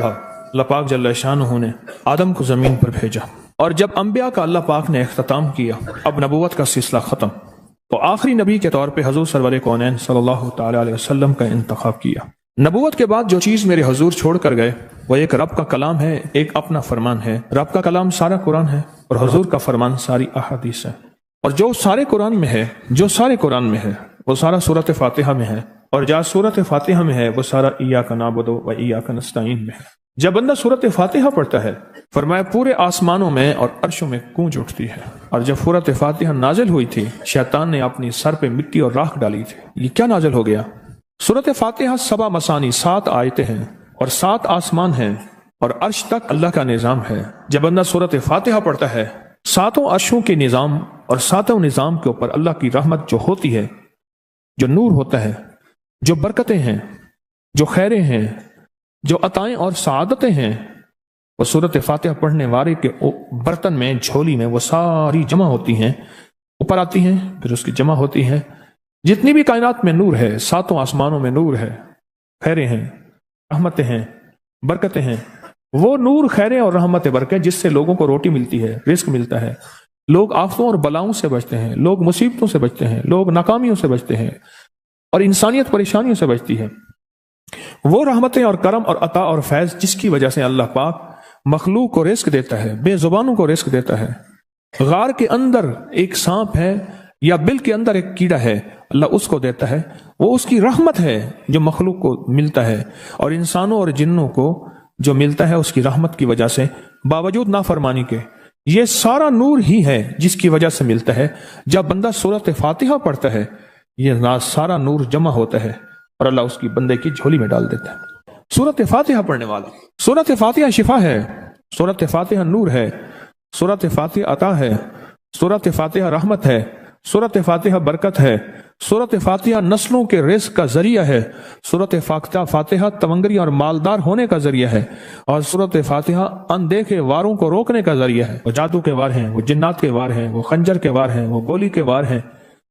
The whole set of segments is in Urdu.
اللہ پاک جل شانہ نے آدم کو زمین پر بھیجا، اور جب انبیاء کا اللہ پاک نے اختتام کیا، اب نبوت کا سلسلہ ختم، تو آخری نبی کے طور پہ حضور سرور کونین صلی اللہ تعالی علیہ وسلم کا انتخاب کیا۔ نبوت کے بعد جو چیز میرے حضور چھوڑ کر گئے وہ ایک رب کا کلام ہے، ایک اپنا فرمان ہے۔ رب کا کلام سارا قرآن ہے اور حضور کا فرمان ساری احادیث ہے، اور جو سارے قرآن میں ہے وہ سارا سورۃ فاتحہ میں ہے، اور جہاں سورۃ فاتحہ میں ہے وہ سارا ایاک نعبد و ایاک نستعین میں ہے۔ جب بندہ سورۃ فاتحہ پڑھتا ہے، فرمایا پورے آسمانوں میں اور عرشوں میں گونج اٹھتی ہے۔ اور جب سورۃ فاتحہ نازل ہوئی تھی، شیطان نے اپنی سر پہ مٹی اور راکھ ڈالی تھی۔ یہ کیا نازل ہو گیا؟ سورۃ فاتحہ 7 مثانی 7 آیتیں ہیں اور 7 آسمان ہیں اور عرش تک اللہ کا نظام ہے۔ جب بندہ سورۃ فاتحہ پڑھتا ہے، 7 عرشوں کے نظام اور 7 نظام کے اوپر اللہ کی رحمت جو ہوتی ہے، جو نور ہوتا ہے، جو برکتیں ہیں، جو خیریں ہیں، جو عطائیں اور سعادتیں ہیں، وہ سورۃ فاتحہ پڑھنے والے کے برتن میں، جھولی میں وہ ساری جمع ہوتی ہیں، اوپر آتی ہیں، پھر اس کی جمع ہوتی ہیں۔ جتنی بھی کائنات میں نور ہے، 7 آسمانوں میں نور ہے، خیریں ہیں، رحمتیں ہیں، برکتیں ہیں۔ وہ نور، خیریں اور رحمت برکت جس سے لوگوں کو روٹی ملتی ہے، رزق ملتا ہے، لوگ آفتوں اور بلاؤں سے بچتے ہیں، لوگ مصیبتوں سے بچتے ہیں، لوگ ناکامیوں سے بچتے ہیں، اور انسانیت پریشانیوں سے بچتی ہے۔ وہ رحمتیں اور کرم اور عطا اور فیض جس کی وجہ سے اللہ پاک مخلوق کو رزق دیتا ہے، بے زبانوں کو رزق دیتا ہے۔ غار کے اندر ایک سانپ ہے یا بل کے اندر ایک کیڑا ہے، اللہ اس کو دیتا ہے، وہ اس کی رحمت ہے جو مخلوق کو ملتا ہے، اور انسانوں اور جنوں کو جو ملتا ہے اس کی رحمت کی وجہ سے، باوجود نافرمانی کے۔ یہ سارا نور ہی ہے جس کی وجہ سے ملتا ہے۔ جب بندہ سورۃ فاتحہ پڑھتا ہے، یہ سارا نور جمع ہوتا ہے اور اللہ اس کی بندے کی جھولی میں ڈال دیتا ہے۔ سورۃ فاتحہ پڑھنے والا، سورۃ فاتحہ شفا ہے، سورۃ فاتحہ نور ہے، سورۃ فاتحہ عطا ہے، سورۃ فاتحہ رحمت ہے، سورۃ فاتحہ برکت ہے، سورۃ فاتحہ نسلوں کے رزق کا ذریعہ ہے، سورۃ فاتحہ تونگری اور مالدار ہونے کا ذریعہ ہے، اور سورۃ فاتحہ اندیکھے واروں کو روکنے کا ذریعہ ہے۔ وہ جادو کے وار ہیں، وہ جنات کے وار ہیں، وہ خنجر کے وار ہیں، وہ گولی کے وار ہیں،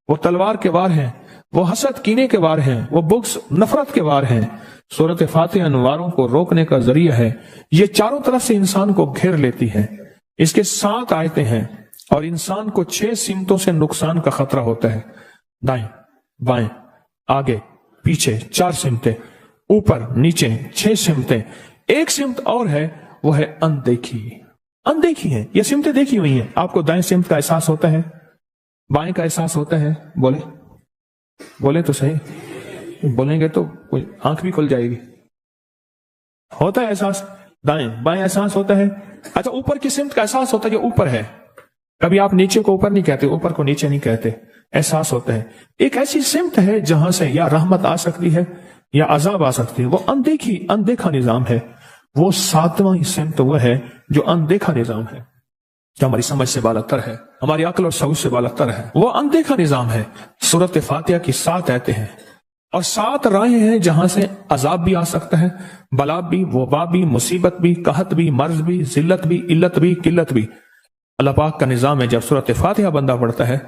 وہ تلوار کے وار ہیں، وہ حسد کینے کے وار ہیں، وہ بغض نفرت کے وار ہیں۔ سورۃ فاتحہ انواروں کو روکنے کا ذریعہ ہے۔ یہ چاروں طرف سے انسان کو گھیر لیتی ہے۔ اس کے 7 آیتیں ہیں اور انسان کو 6 سمتوں سے نقصان کا خطرہ ہوتا ہے۔ دائیں، بائیں، آگے، پیچھے 4 سمتیں، اوپر نیچے 6 سمتیں۔ ایک سمت اور ہے، وہ ہے اندیکھی۔ اندیکھی ہے، یہ سمتیں دیکھی ہوئی ہیں۔ آپ کو دائیں سمت کا احساس ہوتا ہے، بائیں کا احساس ہوتا ہے؟ بولیں تو صحیح، بولیں گے تو کوئی آنکھ بھی کھل جائے گی۔ ہوتا ہے احساس، دائیں بائیں احساس ہوتا ہے۔ اچھا، اوپر کی سمت کا احساس ہوتا ہے جو اوپر ہے۔ کبھی آپ نیچے کو اوپر نہیں کہتے، اوپر کو نیچے نہیں کہتے، احساس ہوتا ہے۔ ایک ایسی سمت ہے جہاں سے یا رحمت آ سکتی ہے یا عذاب آ سکتی ہے، وہ اندیکھا نظام ہے۔ وہ 7واں سمت وہ ہے جو اندیکھا نظام ہے، جو ہماری سمجھ سے بالاتر ہے، ہماری عقل اور شعور سے بالاتر ہے۔ وہ اندیکھا نظام ہے۔ سورۃ فاتحہ کی 7 آیتیں ہیں اور 7 راہیں ہیں جہاں سے عذاب بھی آ سکتا ہے، بلا بھی، وبا بھی، مصیبت بھی، قحط بھی، مرض بھی، ذلت بھی، علت بھی، قلت بھی۔ اللہ پاک کا نظام ہے۔ جب سورۃ فاتحہ بندہ پڑھتا ہے،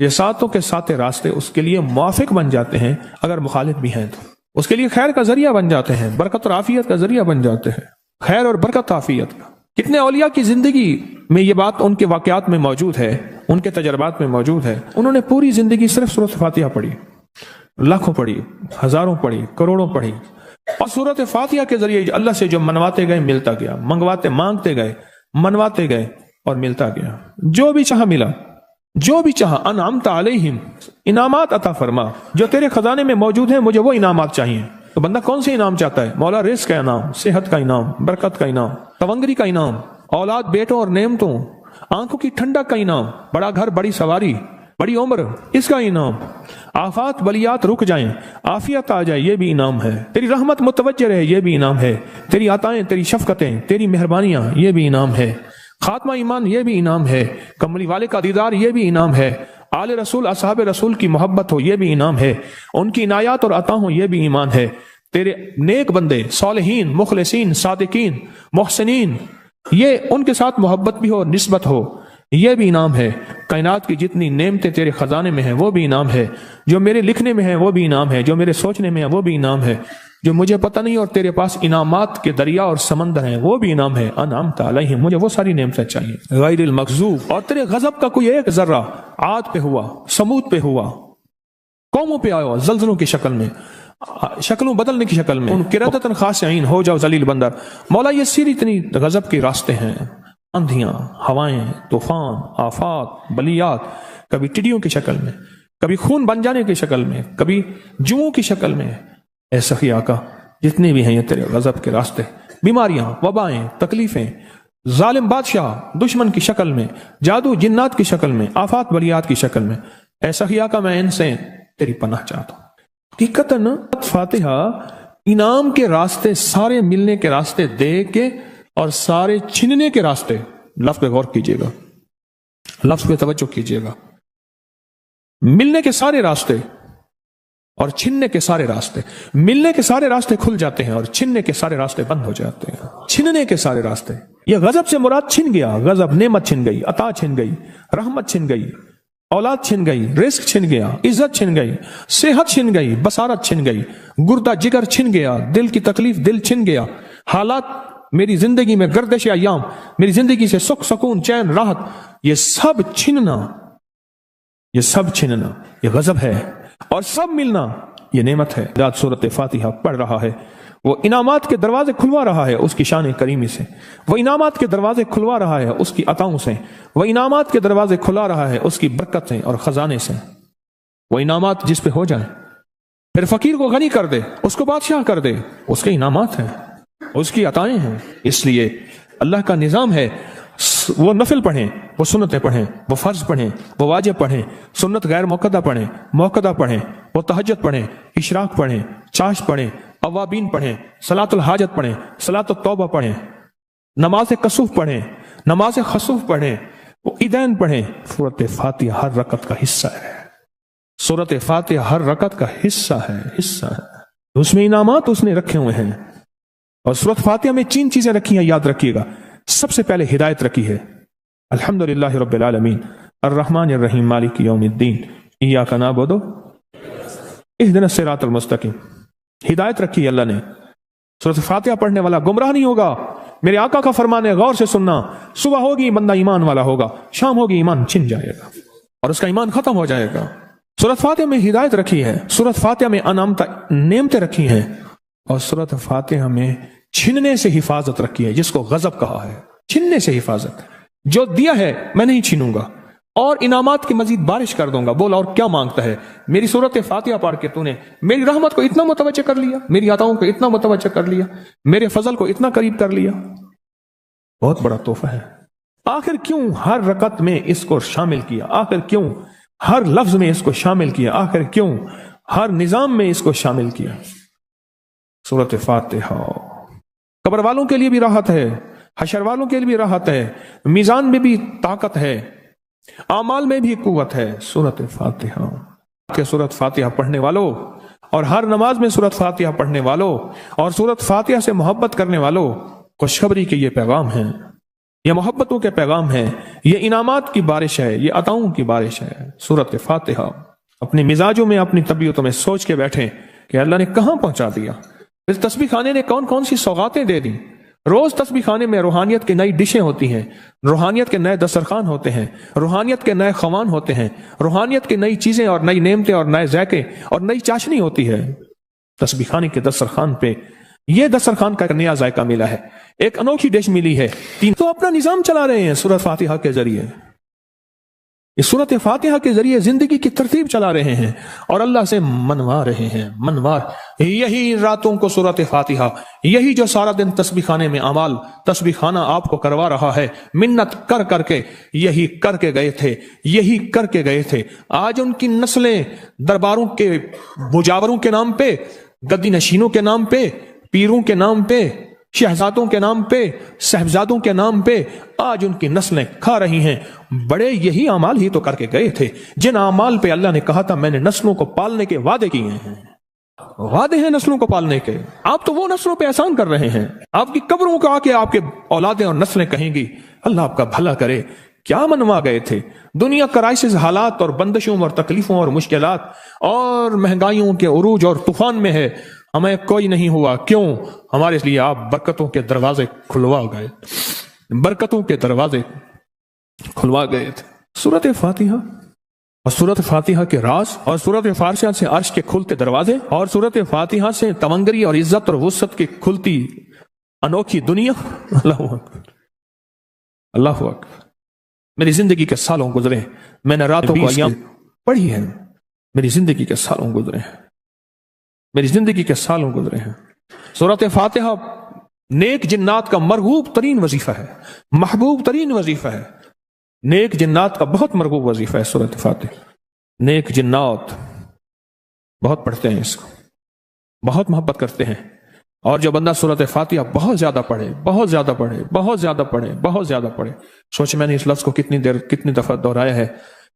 یہ 7 کے 7 راستے اس کے لیے موافق بن جاتے ہیں، اگر مخالف بھی ہیں تو اس کے لیے خیر کا ذریعہ بن جاتے ہیں، برکت اور عافیت کا ذریعہ بن جاتے ہیں، خیر اور برکت عافیت کا۔ کتنے اولیاء کی زندگی میں یہ بات ان کے واقعات میں موجود ہے، ان کے تجربات میں موجود ہے۔ انہوں نے پوری زندگی صرف سورۃ فاتحہ پڑھی، لاکھوں پڑھی، ہزاروں پڑھی، کروڑوں پڑھی، اور سورۃ فاتحہ کے ذریعے اللہ سے جو منواتے گئے ملتا گیا، مانگتے گئے، منواتے گئے اور ملتا گیا۔ جو بھی چاہا ملا، جو بھی چاہا۔ انعمت علیہم، انعامات عطا فرما، جو تیرے خزانے میں موجود ہیں مجھے وہ انعامات چاہیے۔ تو بندہ کون سے انعام چاہتا ہے؟ مولا رزق کا انعام، صحت کا انعام، برکت کا انعام، تونگری کا انعام، اولاد بیٹوں اور نعمتوں، آنکھوں کی ٹھنڈک کا انعام، بڑا گھر، بڑی سواری، بڑی عمر، اس کا انعام، آفات بلیات رک جائیں، عافیت آ جائے، یہ بھی انعام ہے، تیری رحمت متوجہ رہے، یہ بھی انعام ہے، تیری عطائیں، تیری شفقتیں، تیری مہربانیاں، یہ بھی انعام ہے، خاتمہ ایمان، یہ بھی انعام ہے، کملی والے کا دیدار، یہ بھی انعام ہے، آل رسول اصحاب رسول کی محبت ہو، یہ بھی انعام ہے، ان کی عنایات اور عطا ہوں، یہ بھی ایمان ہے، تیرے نیک بندے، صالحین، مخلصین، صادقین، محسنین، یہ ان کے ساتھ محبت بھی ہو، نسبت ہو، یہ بھی انعام ہے، کائنات کی جتنی نعمتیں تیرے خزانے میں ہیں وہ بھی انعام ہے، جو میرے لکھنے میں ہے وہ بھی انعام ہے، جو میرے سوچنے میں ہے وہ بھی انعام ہے، جو مجھے پتہ نہیں اور تیرے پاس انعامات کے دریا اور سمندر ہیں وہ بھی انعام ہے۔ انعمت علیہم، مجھے وہ ساری نعمتیں چاہیے، غیر المغضوب، اور تیرے غضب کا کوئی ایک ذرہ عاد پہ ہوا، سمود پہ ہوا، قوموں پہ آیا زلزلوں کی شکل میں، شکلوں بدلنے کی شکل میں، ان قردۃ خاسعین، ہو جاؤ ذلیل بندر۔ مولا یہ سری اتنی غضب کے راستے ہیں، اندھیاں، ہوائیں، طوفان، آفات، بلیات، کبھی ٹڈیوں کی شکل میں، کبھی خون بن جانے کی شکل میں، کبھی جوؤں کی شکل میں۔ اے سخی آقا جتنے بھی ہیں یہ تیرے غضب کے راستے، بیماریاں، وبائیں، تکلیفیں، ظالم بادشاہ دشمن کی شکل میں، جادو جنات کی شکل میں، آفات بلیات کی شکل میں، اے سخی آقا میں ان سے تیری پناہ چاہتا ہوں۔ حقیقتاً فاتحہ انعام کے راستے سارے ملنے کے راستے دے کے اور سارے چھننے کے راستے، لفظ پہ غور کیجئے گا، لفظ پہ توجہ کیجئے گا، ملنے کے سارے راستے اور چھننے کے سارے راستے، ملنے کے سارے راستے کھل جاتے ہیں اور چھننے کے سارے راستے بند ہو جاتے ہیں۔ چھننے کے سارے راستے، یہ غضب سے مراد چھن گیا، غضب نعمت چھن گئی، عطا چھن گئی، رحمت چھن گئی، اولاد چھن گئی، رزق چھن گیا، عزت چھن گئی، صحت چھن گئی، بصارت چھن گئی، گردہ جگر چھن گیا، دل کی تکلیف دل چھن گیا، حالات میری زندگی میں، گردش ایام میری زندگی سے، سکھ سکون چین راحت، یہ سب چھننا، یہ سب چھننا یہ غضب ہے، اور سب ملنا یہ نعمت ہے۔ رات سورۃ فاتحہ پڑھ رہا ہے، وہ انعامات کے دروازے کھلوا رہا ہے اس کی شان کریمی سے، وہ انعامات کے دروازے کھلوا رہا ہے اس کی عطاؤں سے، وہ انعامات کے دروازے کھلا رہا ہے اس کی برکت سے اور خزانے سے۔ وہ انعامات جس پہ ہو جائیں، پھر فقیر کو غنی کر دے، اس کو بادشاہ کر دے، اس کے انعامات ہیں، اس کی عطائیں ہیں۔ اس لیے اللہ کا نظام ہے، وہ نفل پڑھیں، وہ سنتیں پڑھیں، وہ فرض پڑھیں، وہ واجب پڑھیں، سنت غیر موقدہ پڑھیں، موقدہ پڑھیں، وہ تہجد پڑھیں، اشراق پڑھیں، چاشت پڑھیں، اوابین پڑھیں، صلاۃ الحاجت پڑھیں، صلاۃ التوبہ پڑھیں، نماز کسوف پڑھیں، نماز خسوف پڑھیں، وہ عیدین پڑھیں۔ سورۃ فاتحہ ہر رکعت کا حصہ ہے، سورۃ فاتحہ ہر رکعت کا حصہ ہے، اس میں انعامات اس نے رکھے ہوئے ہیں۔ اور سورۃ فاتحہ میں 3 چیزیں رکھی ہیں، یاد رکھیے گا۔ سب سے پہلے ہدایت رکھی ہے، الحمدللہ رب العالمین الرحمن الرحیم مالک یوم الدین ایاک نعبد اہدنا الصراط المستقیم، ہدایت رکھی ہے اللہ نے۔ سورۃ فاتحہ پڑھنے والا گمراہ نہیں ہوگا، میرے آقا کا فرمان ہے، غور سے سننا، صبح ہوگی بندہ ایمان والا ہوگا، شام ہوگی ایمان چھن جائے گا اور اس کا ایمان ختم ہو جائے گا۔ سورۃ فاتحہ میں ہدایت رکھی ہے، سورۃ فاتحہ میں نعمتیں رکھی ہیں، اور سورۃ فاتحہ میں چھننے سے حفاظت رکھی ہے، جس کو غضب کہا ہے، چھننے سے حفاظت، جو دیا ہے میں نہیں چھینوں گا اور انعامات کی مزید بارش کر دوں گا۔ بولا اور کیا مانگتا ہے؟ میری سورۃ فاتحہ پڑھ کے تو نے میری رحمت کو اتنا متوجہ کر لیا، میری عطاؤں کو اتنا متوجہ کر لیا، میرے فضل کو اتنا قریب کر لیا، بہت بڑا تحفہ ہے۔ آخر کیوں ہر رکعت میں اس کو شامل کیا؟ آخر کیوں ہر لفظ میں اس کو شامل کیا؟ آخر کیوں ہر نظام میں اس کو شامل کیا؟ سورۃ فاتحہ قبر والوں کے لیے بھی راحت ہے، حشر والوں کے لیے بھی راحت ہے، میزان میں بھی طاقت ہے، اعمال میں بھی قوت ہے۔ سورۃ فاتحہ کہ سورۃ فاتحہ پڑھنے والوں اور ہر نماز میں سورۃ فاتحہ پڑھنے والوں اور سورۃ فاتحہ سے محبت کرنے والوں، خوشخبری کے یہ پیغام ہیں، یہ محبتوں کے پیغام ہیں، یہ انعامات کی بارش ہے، یہ عطاؤں کی بارش ہے۔ سورۃ فاتحہ اپنے مزاجوں میں، اپنی طبیعتوں میں سوچ کے بیٹھیں کہ اللہ نے کہاں پہنچا دیا، اس تسبیح خانے نے کون کون سی سوغاتیں دے دی۔ روز تسبیح خانے میں روحانیت کی نئی ڈشیں ہوتی ہیں، روحانیت کے نئے دسترخوان ہوتے ہیں، روحانیت کے نئے خوان ہوتے ہیں، روحانیت کی نئی چیزیں اور نئی نعمتیں اور نئے ذائقے اور نئی چاشنی ہوتی ہے۔ تسبیح خانے کے دسترخوان پہ یہ دسترخوان کا ایک نیا ذائقہ ملا ہے، ایک انوکھی ڈش ملی ہے۔ تو اپنا نظام چلا رہے ہیں سورۃ فاتحہ کے ذریعے، اس سورۃ فاتحہ کے ذریعے زندگی کی ترتیب چلا رہے ہیں اور اللہ سے منوا رہے ہیں، منوار۔ یہی راتوں کو سورۃ فاتحہ، یہی جو سارا دن تسبیح خانے میں اعمال تسبیح خانہ آپ کو کروا رہا ہے، منت کر کر کے یہی کر کے گئے تھے، یہی کر کے گئے تھے۔ آج ان کی نسلیں درباروں کے مجاوروں کے نام پہ، گدی نشینوں کے نام پہ، پیروں کے نام پہ، شہزادوں کے نام پہ، صاحبزادوں کے نام پہ آج ان کی نسلیں کھا رہی ہیں۔ بڑے یہی اعمال ہی تو کر کے گئے تھے جن اعمال پہ اللہ نے کہا تھا میں نے نسلوں کو پالنے کے وعدے کیے ہیں، وعدے ہیں نسلوں کو پالنے کے۔ آپ تو وہ نسلوں پہ احسان کر رہے ہیں، آپ کی قبروں کو آ کے آپ کے اولادیں اور نسلیں کہیں گی اللہ آپ کا بھلا کرے، کیا منوا گئے تھے؟ دنیا کرائسس حالات اور بندشوں اور تکلیفوں اور مشکلات اور مہنگائیوں کے عروج اور طوفان میں ہے، ہمیں کوئی نہیں ہوا، کیوں؟ ہمارے لیے آپ برکتوں کے دروازے کھلوا گئے، برکتوں کے دروازے کھلوا گئے تھے۔ سورۃ فاتحہ اور سورۃ فاتحہ کے راز، اور سورۃ فاتحہ سے عرش کے کھلتے دروازے، اور سورۃ فاتحہ سے تونگری اور عزت اور وسعت کی کھلتی انوکھی دنیا۔ اللہ اکبر، اللہ اکبر۔ میری زندگی کے سالوں گزرے ہیں، میں نے راتوں کو ایام پڑھی ہے، میری زندگی کے سالوں گزرے ہیں، میری زندگی کے سالوں گزرے ہیں۔ سورۃ فاتحہ نیک جنات کا مرغوب ترین وظیفہ ہے، محبوب ترین وظیفہ ہے، نیک جنات کا بہت مرغوب وظیفہ ہے سورۃ فاتحہ۔ نیک جنات بہت پڑھتے ہیں اس کو، بہت محبت کرتے ہیں، اور جو بندہ سورۃ فاتحہ بہت زیادہ پڑھے، بہت زیادہ پڑھے، بہت زیادہ پڑھے، بہت زیادہ پڑھے، سوچ میں نے اس لفظ کو کتنی دفعہ دہرایا ہے،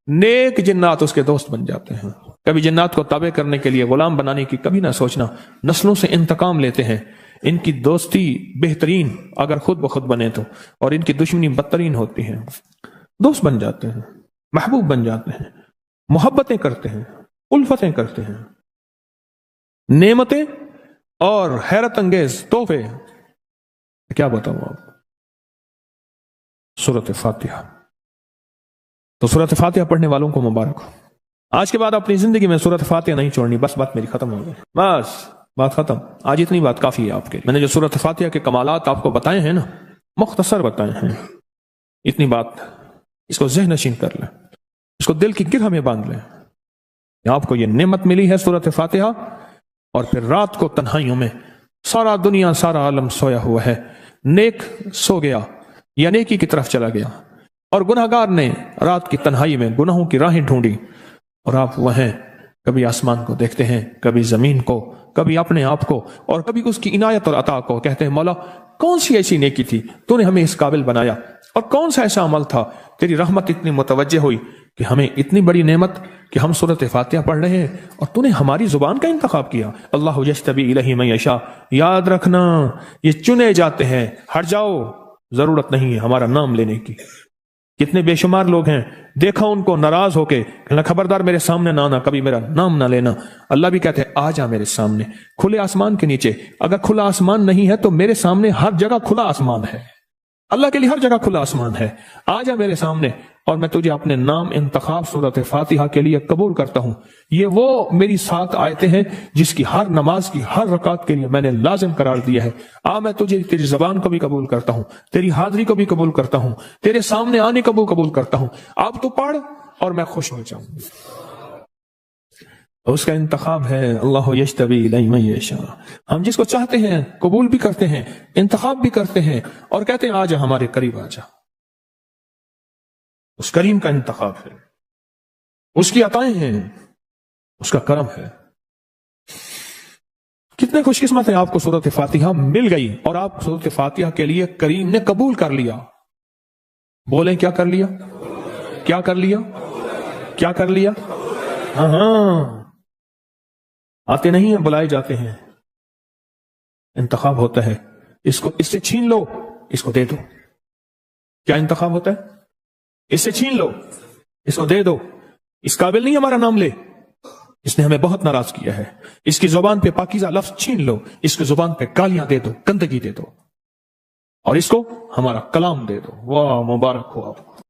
نیک جنات اس کے دوست بن جاتے ہیں۔ کبھی جنات کو تابع کرنے کے لیے، غلام بنانے کی کبھی نہ سوچنا، نسلوں سے انتقام لیتے ہیں، ان کی دوستی بہترین اگر خود بخود بنے تو، اور ان کی دشمنی بدترین ہوتی ہے۔ دوست بن جاتے ہیں، محبوب بن جاتے ہیں، محبتیں کرتے ہیں، الفتیں کرتے ہیں، نعمتیں اور حیرت انگیز تحفے، کیا بتاؤں آپ۔ سورۃ فاتحہ، تو سورۃ فاتحہ پڑھنے والوں کو مبارک ہو۔ آج کے بعد اپنی زندگی میں سورۃ فاتحہ نہیں چھوڑنی، بس بات میری ختم ہو گئی، بس بات ختم، آج اتنی بات کافی ہے آپ کے لیے۔ میں نے جو سورۃ فاتحہ کے کمالات آپ کو بتائے ہیں نا، مختصر بتائے ہیں، اتنی بات اس کو ذہن نشین کر لیں، اس کو دل کی گرہ میں باندھ لیں کہ آپ کو یہ نعمت ملی ہے سورۃ فاتحہ، اور پھر رات کو تنہائیوں میں سارا دنیا سارا عالم سویا ہوا ہے، نیک سو گیا یا نیکی کی طرف چلا گیا، اور گناہگار نے رات کی تنہائی میں گناہوں کی راہیں ڈھونڈی، اور آپ وہ ہیں، کبھی آسمان کو دیکھتے ہیں، کبھی زمین کو، کبھی اپنے آپ کو، اور کبھی اس کی عنایت اور عطا کو، کہتے ہیں مولا کون سی ایسی نیکی تھی تو نے ہمیں اس قابل بنایا، اور کون سا ایسا عمل تھا تیری رحمت اتنی متوجہ ہوئی کہ ہمیں اتنی بڑی نعمت کہ ہم سورۃ فاتحہ پڑھ رہے ہیں اور تو نے ہماری زبان کا انتخاب کیا۔ اللہ یجتبی الیہ من یشاء، یاد رکھنا یہ چنے جاتے ہیں، ہٹ جاؤ، ضرورت نہیں ہے ہمارا نام لینے کی۔ کتنے بے شمار لوگ ہیں، دیکھا ان کو ناراض ہو کے، کہنا خبردار میرے سامنے نہ آنا، کبھی میرا نام نہ لینا۔ اللہ بھی کہتے ہیں آ جا میرے سامنے، کھلے آسمان کے نیچے، اگر کھلا آسمان نہیں ہے تو میرے سامنے ہر جگہ کھلا آسمان ہے، اللہ کے لیے ہر جگہ کھلا آسمان ہے، آ جا میرے سامنے، اور میں تجھے اپنے نام انتخاب سورۃ فاتحہ کے لیے قبول کرتا ہوں۔ یہ وہ میری 7 آیتیں ہیں جس کی ہر نماز کی ہر رکعت کے لیے میں نے لازم قرار دیا ہے۔ میں تجھے تیری زبان کو بھی قبول کرتا ہوں، تیری حاضری کو بھی قبول کرتا ہوں، تیرے سامنے آنے کو بھی قبول کرتا ہوں، اب تو پڑھ اور میں خوش ہو جاؤں۔ اس کا انتخاب ہے اللہ یجتبی الیہ من یشاء، ہم جس کو چاہتے ہیں قبول بھی کرتے ہیں، انتخاب بھی کرتے ہیں، اور کہتے ہیں آ جا ہمارے قریب آ جا۔ اس کریم کا انتخاب ہے، اس کی عطائیں ہیں، اس کا کرم ہے۔ کتنے خوش قسمت ہیں آپ کو سورۃ فاتحہ مل گئی اور آپ سورۃ فاتحہ کے لیے کریم نے قبول کر لیا۔ بولیں کیا کر لیا؟ کیا کر لیا؟ کیا کر لیا؟ ہاں، آتے نہیں ہیں، بلائے جاتے ہیں، انتخاب ہوتا ہے، اس کو اس سے چھین لو، اس کو دے دو۔ کیا انتخاب ہوتا ہے؟ اس سے چھین لو، اس کو دے دو، اس قابل نہیں ہمارا نام لے، اس نے ہمیں بہت ناراض کیا ہے، اس کی زبان پہ پاکیزہ لفظ چھین لو، اس کی زبان پہ گالیاں دے دو، گندگی دے دو، اور اس کو ہمارا کلام دے دو۔ واہ، مبارک ہو آپ کو۔